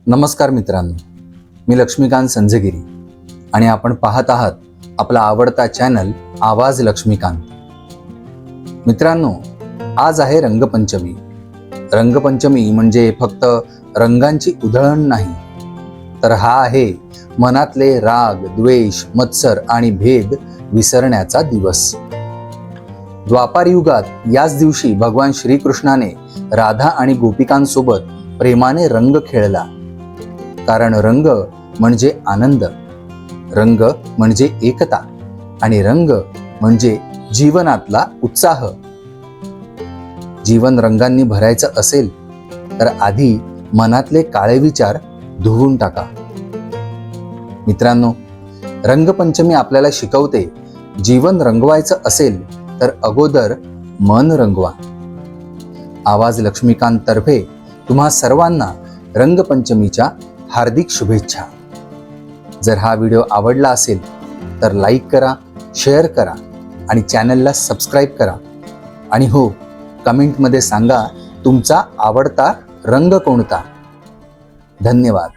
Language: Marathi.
नमस्कार मित्रांनो, मी लक्ष्मीकांत संझगिरी आणि आपण पाहत आहात आपला आवडता चॅनल आवाज लक्ष्मीकांत. मित्रांनो, आज आहे रंगपंचमी. रंगपंचमी म्हणजे फक्त रंगांची उधळण नाही, तर हा आहे मनातले राग, द्वेष, मत्सर आणि भेद विसरण्याचा दिवस. द्वापार युगात याच दिवशी भगवान श्रीकृष्णाने राधा आणि गोपिकांसोबत प्रेमाने रंग खेळला. कारण रंग म्हणजे आनंद, रंग म्हणजे एकता आणि रंग म्हणजे जीवनातला उत्साह. जीवन रंगांनी भरायचं असेल तर आधी मनातले काळे विचार धुवून टाका. मित्रांनो, रंगपंचमी आपल्याला शिकवते, जीवन रंगवायचं असेल तर अगोदर मन रंगवा. आवाज लक्ष्मीकांत तर्फे तुम्हा सर्वांना रंगपंचमीच्या हार्दिक शुभेच्छा. जर हा व्हिडिओ आवडला असेल तर लाईक करा, शेअर करा आणि चॅनलला सबस्क्राईब करा. आणि हो, कमेंटमध्ये सांगा तुमचा आवडता रंग कोणता. धन्यवाद.